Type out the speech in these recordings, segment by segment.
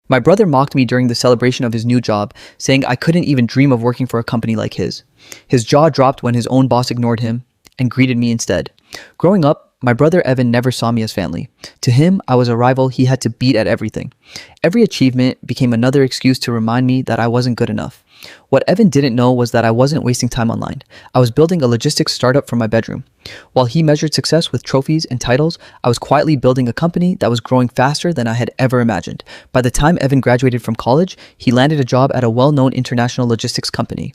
My brother mocked me during the celebration of his new job, saying I couldn't even dream of working for a company like his. His jaw dropped when his own boss ignored him and greeted me instead. Growing up, my brother Evan never saw me as family. To him, I was a rival he had to beat at everything. Every achievement became another excuse to remind me that I wasn't good enough. What Evan didn't know was that I wasn't wasting time online. I was building a logistics startup from my bedroom. While he measured success with trophies and titles, I was quietly building a company that was growing faster than I had ever imagined. By the time Evan graduated from college, he landed a job at a well-known international logistics company.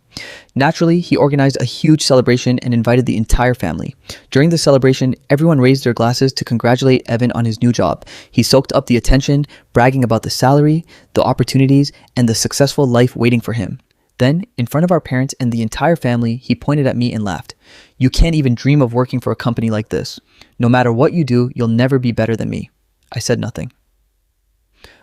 Naturally, he organized a huge celebration and invited the entire family. During the celebration, everyone raised their glasses to congratulate Evan on his new job. He soaked up the attention, bragging about the salary, the opportunities, and the successful life waiting for him. Then, in front of our parents and the entire family, he pointed at me and laughed. "You can't even dream of working for a company like this. No matter what you do, you'll never be better than me." I said nothing.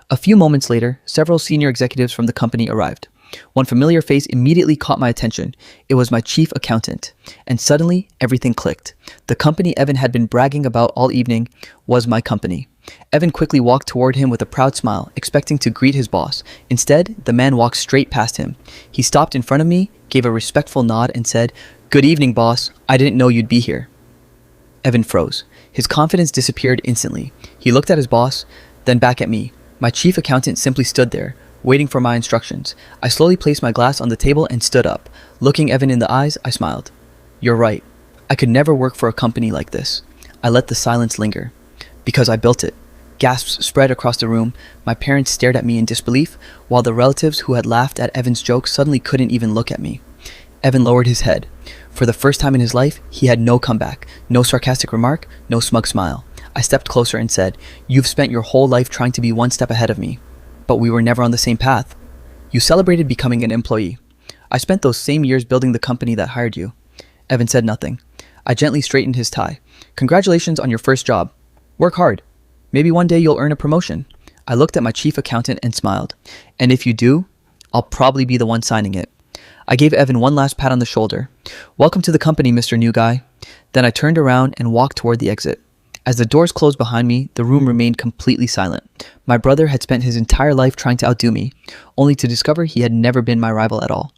A few moments later, several senior executives from the company arrived. One familiar face immediately caught my attention. It was my chief accountant. And suddenly, everything clicked. The company Evan had been bragging about all evening was my company. Evan quickly walked toward him with a proud smile, expecting to greet his boss. Instead, the man walked straight past him. He stopped in front of me, gave a respectful nod, and said, "Good evening, boss. I didn't know you'd be here." Evan froze. His confidence disappeared instantly. He looked at his boss, then back at me. My chief accountant simply stood there, waiting for my instructions. I slowly placed my glass on the table and stood up. Looking Evan in the eyes, I smiled. "You're right. I could never work for a company like this." I let the silence linger. "Because I built it." Gasps spread across the room. My parents stared at me in disbelief, while the relatives who had laughed at Evan's joke suddenly couldn't even look at me. Evan lowered his head. For the first time in his life, he had no comeback, no sarcastic remark, no smug smile. I stepped closer and said, "You've spent your whole life trying to be one step ahead of me. But we were never on the same path. You celebrated becoming an employee. I spent those same years building the company that hired you." Evan said nothing. I gently straightened his tie. "Congratulations on your first job. Work hard. Maybe one day you'll earn a promotion." I looked at my chief accountant and smiled. "And if you do, I'll probably be the one signing it." I gave Evan one last pat on the shoulder. "Welcome to the company, Mr. New Guy." Then I turned around and walked toward the exit. As the doors closed behind me, the room remained completely silent. My brother had spent his entire life trying to outdo me, only to discover he had never been my rival at all.